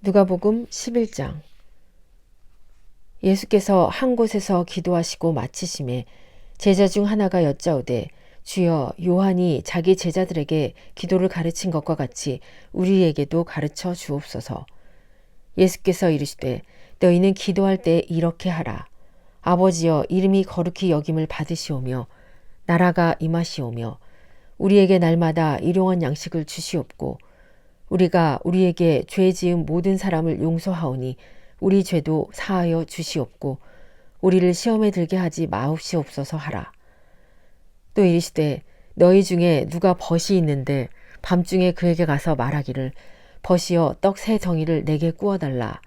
누가복음 11장. 예수께서 한 곳에서 기도하시고 마치심에 제자 중 하나가 여짜오되, 주여, 요한이 자기 제자들에게 기도를 가르친 것과 같이 우리에게도 가르쳐 주옵소서. 예수께서 이르시되, 너희는 기도할 때 이렇게 하라. 아버지여, 이름이 거룩히 여김을 받으시오며 나라가 임하시오며 우리에게 날마다 일용할 양식을 주시옵고, 우리가 우리에게 죄 지은 모든 사람을 용서하오니 우리 죄도 사하여 주시옵고 우리를 시험에 들게 하지 마옵시옵소서 하라. 또 이르시되, 너희 중에 누가 벗이 있는데 밤중에 그에게 가서 말하기를, 벗이여, 떡 세 덩이를 내게 구워달라.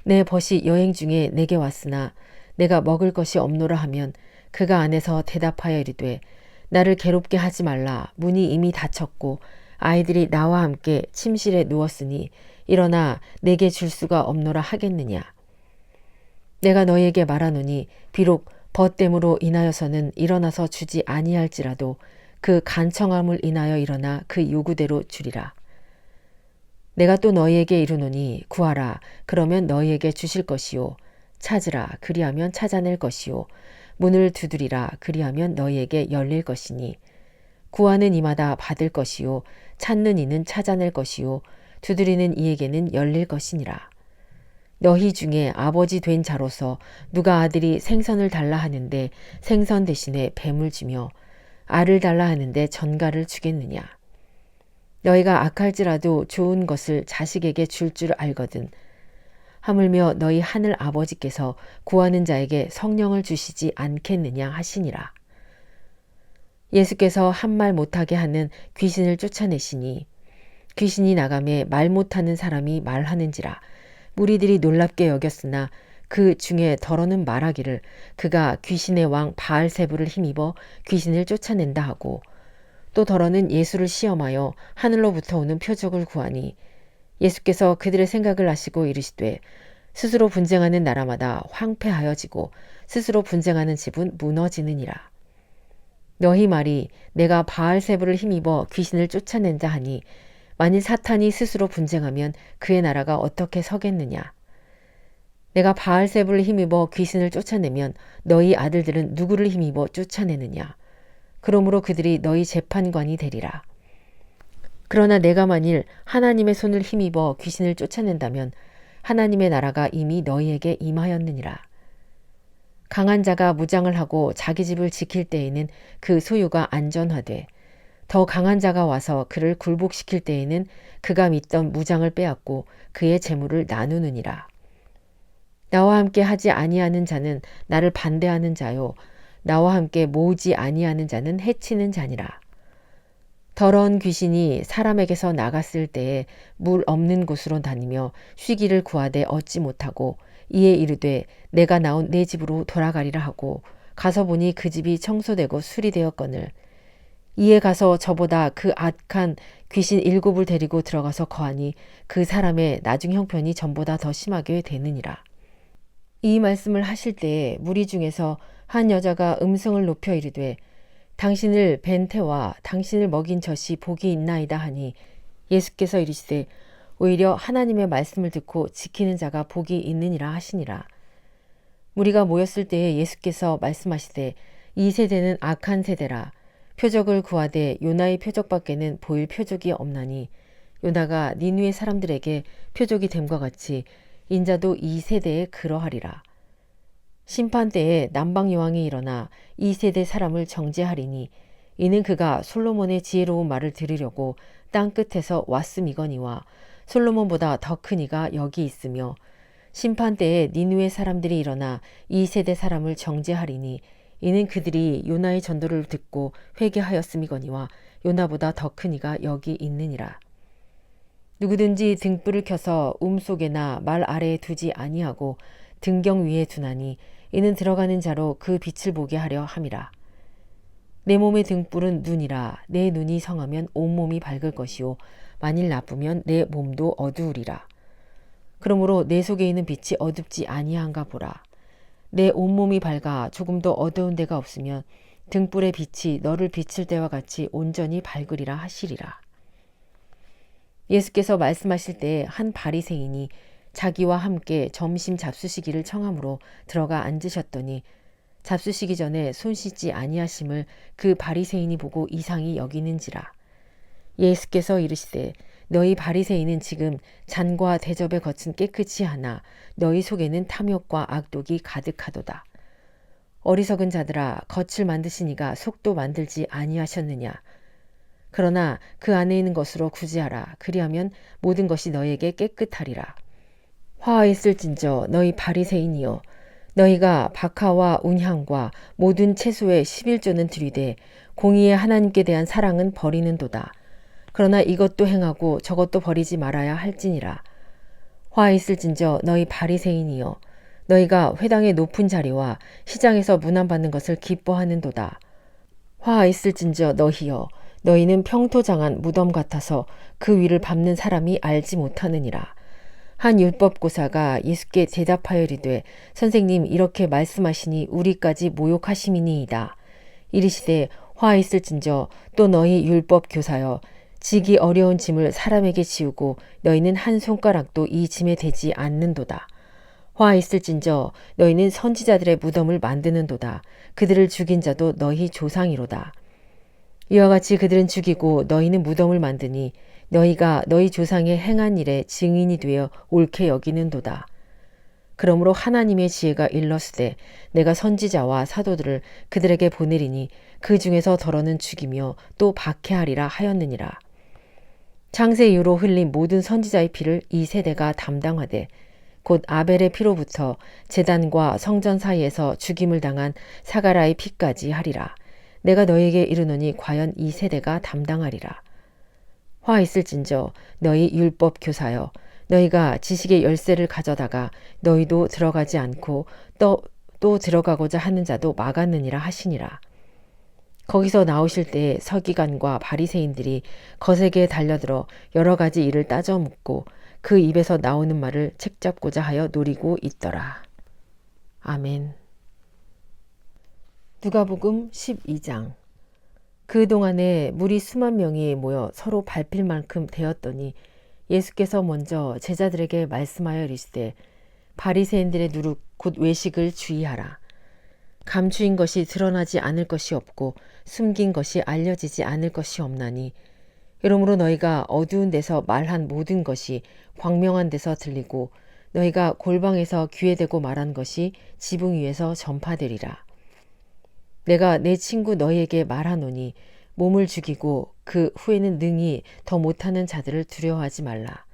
내 벗이 여행 중에 내게 왔으나 내가 먹을 것이 없노라 하면 그가 안에서 대답하여 이르되, 나를 괴롭게 하지 말라. 문이 이미 닫혔고 아이들이 나와 함께 침실에 누웠으니 일어나 내게 줄 수가 없노라 하겠느냐. 내가 너희에게 말하노니 비록 벗됨으로 인하여서는 일어나서 주지 아니할지라도 그 간청함을 인하여 일어나 그 요구대로 주리라. 내가 또 너희에게 이르노니 구하라, 그러면 너희에게 주실 것이요, 찾으라, 그리하면 찾아낼 것이요, 문을 두드리라, 그리하면 너희에게 열릴 것이니, 구하는 이마다 받을 것이요, 찾는 이는 찾아낼 것이요, 두드리는 이에게는 열릴 것이니라. 너희 중에 아버지 된 자로서 누가 아들이 생선을 달라 하는데 생선 대신에 뱀을 주며 알을 달라 하는데 전갈을 주겠느냐. 너희가 악할지라도 좋은 것을 자식에게 줄 줄 알거든. 하물며 너희 하늘 아버지께서 구하는 자에게 성령을 주시지 않겠느냐 하시니라. 예수께서 한 말 못하게 하는 귀신을 쫓아내시니 귀신이 나가매 말 못하는 사람이 말하는지라. 무리들이 놀랍게 여겼으나 그 중에 더러는 말하기를, 그가 귀신의 왕 바알세불을 힘입어 귀신을 쫓아낸다 하고, 또 더러는 예수를 시험하여 하늘로부터 오는 표적을 구하니, 예수께서 그들의 생각을 아시고 이르시되, 스스로 분쟁하는 나라마다 황폐하여지고 스스로 분쟁하는 집은 무너지느니라. 너희 말이 내가 바알세불을 힘입어 귀신을 쫓아낸다 하니, 만일 사탄이 스스로 분쟁하면 그의 나라가 어떻게 서겠느냐. 내가 바알세불을 힘입어 귀신을 쫓아내면 너희 아들들은 누구를 힘입어 쫓아내느냐. 그러므로 그들이 너희 재판관이 되리라. 그러나 내가 만일 하나님의 손을 힘입어 귀신을 쫓아낸다면 하나님의 나라가 이미 너희에게 임하였느니라. 강한 자가 무장을 하고 자기 집을 지킬 때에는 그 소유가 안전하되, 더 강한 자가 와서 그를 굴복시킬 때에는 그가 믿던 무장을 빼앗고 그의 재물을 나누느니라. 나와 함께 하지 아니하는 자는 나를 반대하는 자요, 나와 함께 모으지 아니하는 자는 해치는 자니라. 더러운 귀신이 사람에게서 나갔을 때에 물 없는 곳으로 다니며 쉬기를 구하되 얻지 못하고 이에 이르되, 내가 나온 내 집으로 돌아가리라 하고 가서 보니 그 집이 청소되고 수리되었거늘, 이에 가서 저보다 그 악한 귀신 7을 데리고 들어가서 거하니 그 사람의 나중 형편이 전보다 더 심하게 되느니라. 이 말씀을 하실 때에 무리 중에서 한 여자가 음성을 높여 이르되, 당신을 뵌 태와 당신을 먹인 젖이 복이 있나이다 하니, 예수께서 이르시되, 오히려 하나님의 말씀을 듣고 지키는 자가 복이 있느니라 하시니라. 무리가 모였을 때에 예수께서 말씀하시되, 이 세대는 악한 세대라. 표적을 구하되 요나의 표적밖에는 보일 표적이 없나니, 요나가 니느웨 사람들에게 표적이 됨과 같이 인자도 이 세대에 그러하리라. 심판 때에 남방 여왕이 일어나 이 세대 사람을 정죄하리니, 이는 그가 솔로몬의 지혜로운 말을 들으려고 땅 끝에서 왔음이거니와 솔로몬보다 더 큰 이가 여기 있으며, 심판 때에 니느웨 사람들이 일어나 이 세대 사람을 정죄하리니, 이는 그들이 요나의 전도를 듣고 회개하였음이거니와 요나보다 더 큰 이가 여기 있느니라. 누구든지 등불을 켜서 속에나 말 아래에 두지 아니하고 등경 위에 두나니, 이는 들어가는 자로 그 빛을 보게 하려 함이라. 내 몸의 등불은 눈이라. 내 눈이 성하면 온몸이 밝을 것이요, 만일 나쁘면 내 몸도 어두우리라. 그러므로 내 속에 있는 빛이 어둡지 아니한가 보라. 내 온몸이 밝아 조금도 어두운 데가 없으면 등불의 빛이 너를 비칠 때와 같이 온전히 밝으리라 하시리라. 예수께서 말씀하실 때에 한 바리새인이 자기와 함께 점심 잡수시기를 청함으로 들어가 앉으셨더니 잡수시기 전에 손 씻지 아니하심을 그 바리새인이 보고 이상히 여기는지라. 예수께서 이르시되 너희 바리새인은 지금 잔과 대접의 겉은 깨끗이 하나 너희 속에는 탐욕과 악독이 가득하도다. 어리석은 자들아, 겉을 만드시니가 속도 만들지 아니하셨느냐. 그러나 그 안에 있는 것으로 구제하라. 그리하면 모든 것이 너희에게 깨끗하리라. 화하였을진저 너희 바리새인이여, 너희가 박하와 운향과 모든 채소의 11조는 들이되 공의의 하나님께 대한 사랑은 버리는도다. 그러나 이것도 행하고 저것도 버리지 말아야 할지니라. 화하였을진저 너희 바리새인이여, 너희가 회당의 높은 자리와 시장에서 문안받는 것을 기뻐하는도다. 화하였을진저 너희여, 너희는 평토장한 무덤 같아서 그 위를 밟는 사람이 알지 못하느니라. 한 율법고사가 예수께 대답하여 이르되 선생님, 이렇게 말씀하시니 우리까지 모욕하심이니이다. 이르시되 화하였을진저 또 너희 율법교사여, 지기 어려운 짐을 사람에게 지우고 너희는 한 손가락도 이 짐에 대지 않는도다. 화하였을진저 너희는 선지자들의 무덤을 만드는도다. 그들을 죽인 자도 너희 조상이로다. 이와 같이 그들은 죽이고 너희는 무덤을 만드니 너희가 너희 조상의 행한 일에 증인이 되어 옳게 여기는도다. 그러므로 하나님의 지혜가 일러스되 내가 선지자와 사도들을 그들에게 보내리니 그 중에서 더러는 죽이며 또 박해하리라 하였느니라. 창세 이후로 흘린 모든 선지자의 피를 이 세대가 담당하되 곧 아벨의 피로부터 제단과 성전 사이에서 죽임을 당한 사가라의 피까지 하리라. 내가 너희에게 이르노니 과연 이 세대가 담당하리라. 화있을진저 너희 율법 교사여, 너희가 지식의 열쇠를 가져다가 너희도 들어가지 않고 또 들어가고자 하는 자도 막았느니라 하시니라. 거기서 나오실 때에 서기관과 바리새인들이 거세게 달려들어 여러 가지 일을 따져 묻고 그 입에서 나오는 말을 책잡고자 하여 노리고 있더라. 아멘. 누가복음 12장. 그동안에 무리 수만 명이 모여 서로 밟힐 만큼 되었더니 예수께서 먼저 제자들에게 말씀하여 이르시되 바리새인들의 누룩 곧 외식을 주의하라. 감추인 것이 드러나지 않을 것이 없고 숨긴 것이 알려지지 않을 것이 없나니 이러므로 너희가 어두운 데서 말한 모든 것이 광명한 데서 들리고 너희가 골방에서 귀에 대고 말한 것이 지붕 위에서 전파되리라. 내가 내 친구 너희에게 말하노니 몸을 죽이고 그 후에는 능히 더 못하는 자들을 두려워하지 말라.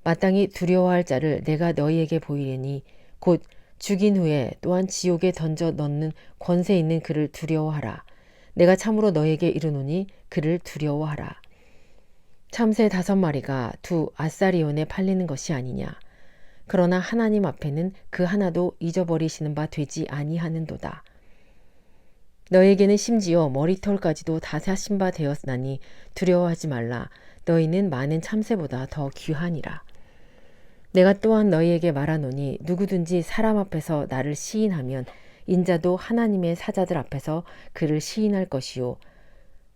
마땅히 두려워할 자를 내가 너희에게 보이리니 곧 죽인 후에 또한 지옥에 던져 넣는 권세 있는 그를 두려워하라. 내가 참으로 너희에게 이르노니 그를 두려워하라. 참새 5마리가 2 아사리온에 팔리는 것이 아니냐. 그러나 하나님 앞에는 그 하나도 잊어버리시는 바 되지 아니하는도다. 너에게는 심지어 머리털까지도 다 사신 바 되었나니 두려워하지 말라. 너희는 많은 참새보다 더 귀하니라. 내가 또한 너희에게 말하노니 누구든지 사람 앞에서 나를 시인하면 인자도 하나님의 사자들 앞에서 그를 시인할 것이요.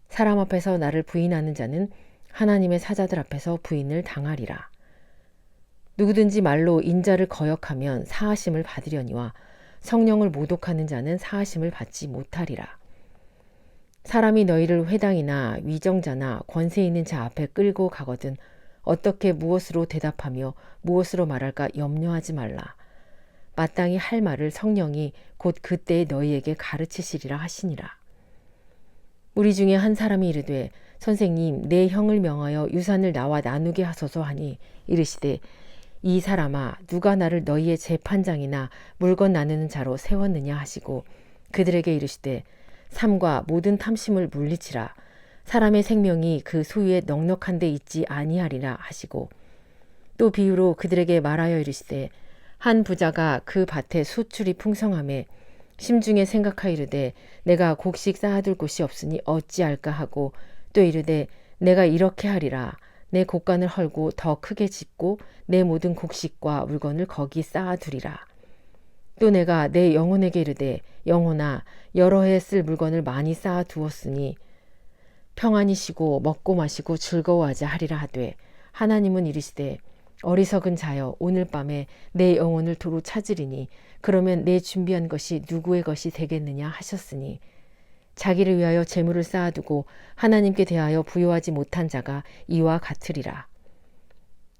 사람 앞에서 나를 부인하는 자는 하나님의 사자들 앞에서 부인을 당하리라. 누구든지 말로 인자를 거역하면 사하심을 받으려니와 성령을 모독하는 자는 사하심을 받지 못하리라. 사람이 너희를 회당이나 위정자나 권세 있는 자 앞에 끌고 가거든 어떻게 무엇으로 대답하며 무엇으로 말할까 염려하지 말라. 마땅히 할 말을 성령이 곧 그때에 너희에게 가르치시리라 하시니라. 우리 중에 한 사람이 이르되 선생님, 내 형을 명하여 유산을 나와 나누게 하소서 하니 이르시되 이 사람아, 누가 나를 너희의 재판장이나 물건 나누는 자로 세웠느냐 하시고 그들에게 이르시되 삼과 모든 탐심을 물리치라. 사람의 생명이 그 소유에 넉넉한 데 있지 아니하리라 하시고 또 비유로 그들에게 말하여 이르시되 한 부자가 그 밭에 소출이 풍성하매 심중에 생각하여 이르되 내가 곡식 쌓아둘 곳이 없으니 어찌할까 하고 또 이르되 내가 이렇게 하리라. 내 곡간을 헐고 더 크게 짓고 내 모든 곡식과 물건을 거기 쌓아두리라. 또 내가 내 영혼에게 이르되 영혼아, 여러 해 쓸 물건을 많이 쌓아두었으니 평안히 쉬고 먹고 마시고 즐거워하자 하리라 하되 하나님은 이르시되 어리석은 자여 오늘 밤에 내 영혼을 도로 찾으리니 그러면 내 준비한 것이 누구의 것이 되겠느냐 하셨으니 자기를 위하여 재물을 쌓아두고 하나님께 대하여 부요하지 못한 자가 이와 같으리라.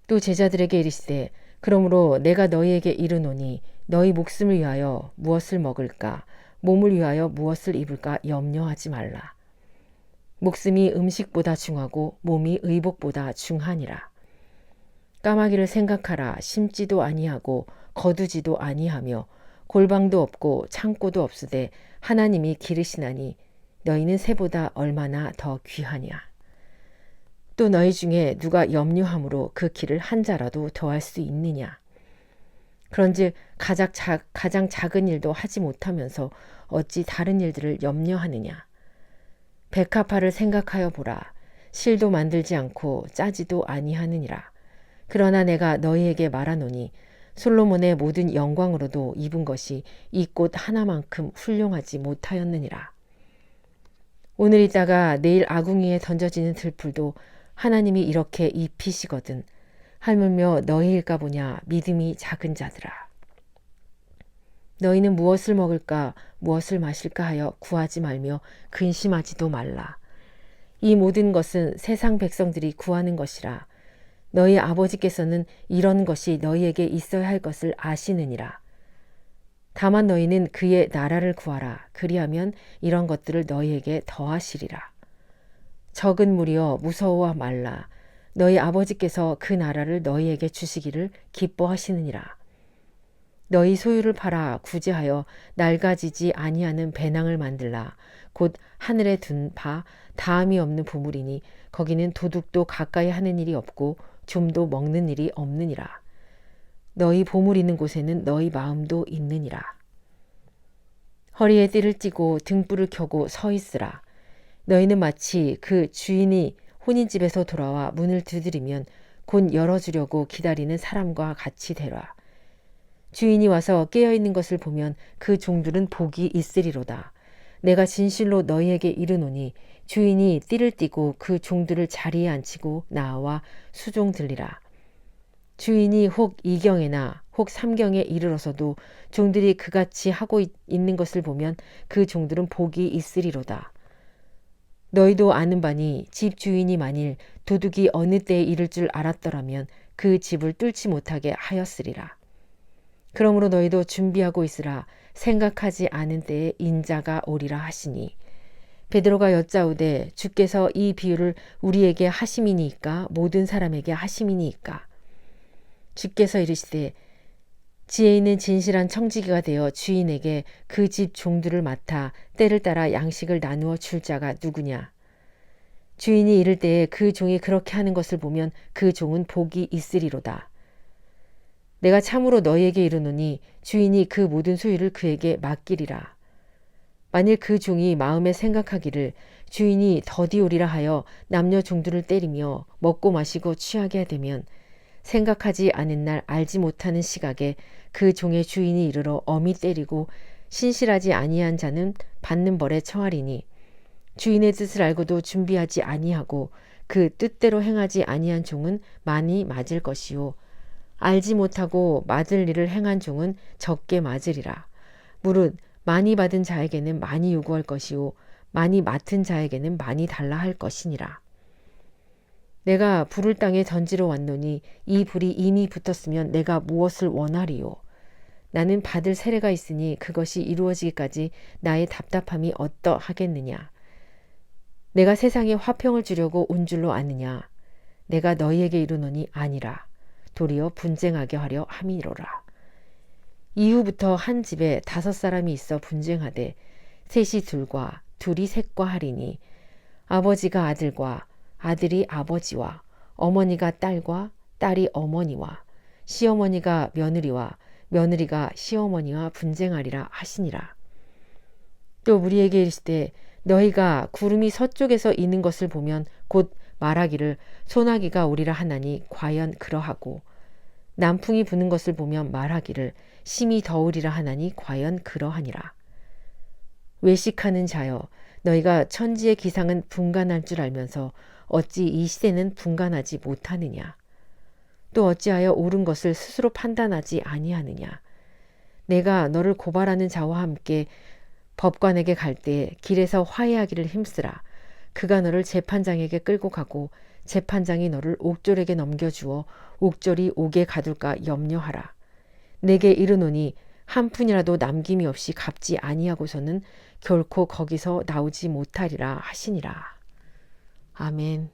또 제자들에게 이르시되 그러므로 내가 너희에게 이르노니 너희 목숨을 위하여 무엇을 먹을까 몸을 위하여 무엇을 입을까 염려하지 말라. 목숨이 음식보다 중하고 몸이 의복보다 중하니라. 까마귀를 생각하라. 심지도 아니하고 거두지도 아니하며 골방도 없고 창고도 없으되 하나님이 기르시나니 너희는 새보다 얼마나 더 귀하냐. 또 너희 중에 누가 염려함으로 그 길을 한 자라도 더할 수 있느냐. 그런즉 가장 작은 일도 하지 못하면서 어찌 다른 일들을 염려하느냐. 백합화를 생각하여 보라. 실도 만들지 않고 짜지도 아니하느니라. 그러나 내가 너희에게 말하노니 솔로몬의 모든 영광으로도 입은 것이 이 꽃 하나만큼 훌륭하지 못하였느니라. 오늘 있다가 내일 아궁이에 던져지는 들풀도 하나님이 이렇게 입히시거든. 하물며 너희일까 보냐 믿음이 작은 자들아. 너희는 무엇을 먹을까 무엇을 마실까 하여 구하지 말며 근심하지도 말라. 이 모든 것은 세상 백성들이 구하는 것이라. 너희 아버지께서는 이런 것이 너희에게 있어야 할 것을 아시느니라. 다만 너희는 그의 나라를 구하라. 그리하면 이런 것들을 너희에게 더하시리라. 적은 무리여 무서워 말라. 너희 아버지께서 그 나라를 너희에게 주시기를 기뻐하시느니라. 너희 소유를 팔아 구제하여 낡아지지 아니하는 배낭을 만들라. 곧 하늘에 둔 바 다함이 없는 보물이니 거기는 도둑도 가까이 하는 일이 없고 좀도 먹는 일이 없느니라. 너희 보물 있는 곳에는 너희 마음도 있느니라. 허리에 띠를 띠고 등불을 켜고 서 있으라. 너희는 마치 그 주인이 혼인집에서 돌아와 문을 두드리면 곧 열어주려고 기다리는 사람과 같이 되라. 주인이 와서 깨어있는 것을 보면 그 종들은 복이 있으리로다. 내가 진실로 너희에게 이르노니 주인이 띠를 띠고 그 종들을 자리에 앉히고 나와 수종 들리라. 주인이 혹 2경에나 혹 3경에 이르러서도 종들이 그같이 하고 있는 것을 보면 그 종들은 복이 있으리로다. 너희도 아는 바니 집 주인이 만일 도둑이 어느 때에 이를 줄 알았더라면 그 집을 뚫지 못하게 하였으리라. 그러므로 너희도 준비하고 있으라. 생각하지 않은 때에 인자가 오리라 하시니. 베드로가 여짜오되 주께서 이 비유를 우리에게 하심이니까 모든 사람에게 하심이니까. 주께서 이르시되 지혜 있는 진실한 청지기가 되어 주인에게 그 집 종들을 맡아 때를 따라 양식을 나누어 줄 자가 누구냐. 주인이 이를 때에 그 종이 그렇게 하는 것을 보면 그 종은 복이 있으리로다. 내가 참으로 너희에게 이르노니 주인이 그 모든 소유를 그에게 맡기리라. 만일 그 종이 마음에 생각하기를 주인이 더디오리라 하여 남녀 종들을 때리며 먹고 마시고 취하게 되면 생각하지 않은 날 알지 못하는 시각에 그 종의 주인이 이르러 엄히 때리고 신실하지 아니한 자는 받는 벌에 처하리니 주인의 뜻을 알고도 준비하지 아니하고 그 뜻대로 행하지 아니한 종은 많이 맞을 것이요 알지 못하고 맞을 일을 행한 종은 적게 맞으리라. 무릇 많이 받은 자에게는 많이 요구할 것이요 많이 맡은 자에게는 많이 달라 할 것이니라. 내가 불을 땅에 던지러 왔노니 이 불이 이미 붙었으면 내가 무엇을 원하리요. 나는 받을 세례가 있으니 그것이 이루어지기까지 나의 답답함이 어떠하겠느냐. 내가 세상에 화평을 주려고 온 줄로 아느냐. 내가 너희에게 이르노니 아니라. 도리어 분쟁하게 하려 함이로라. 이후부터 한 집에 5사람이 있어 분쟁하되 셋이 둘과 둘이 셋과 하리니 아버지가 아들과 아들이 아버지와 어머니가 딸과 딸이 어머니와 시어머니가 며느리와 며느리가 시어머니와 분쟁하리라 하시니라. 또 우리에게 이르시되 너희가 구름이 서쪽에서 이는 것을 보면 곧 말하기를 소나기가 오리라 하나니 과연 그러하고 남풍이 부는 것을 보면 말하기를 심히 더우리라 하나니 과연 그러하니라. 외식하는 자여 너희가 천지의 기상은 분간할 줄 알면서 어찌 이 시대는 분간하지 못하느냐. 또 어찌하여 옳은 것을 스스로 판단하지 아니하느냐. 내가 너를 고발하는 자와 함께 법관에게 갈 때 길에서 화해하기를 힘쓰라. 그가 너를 재판장에게 끌고 가고 재판장이 너를 옥졸에게 넘겨주어 옥졸이 옥에 가둘까 염려하라. 내게 이르노니 한 푼이라도 남김이 없이 갚지 아니하고서는 결코 거기서 나오지 못하리라 하시니라. 아멘.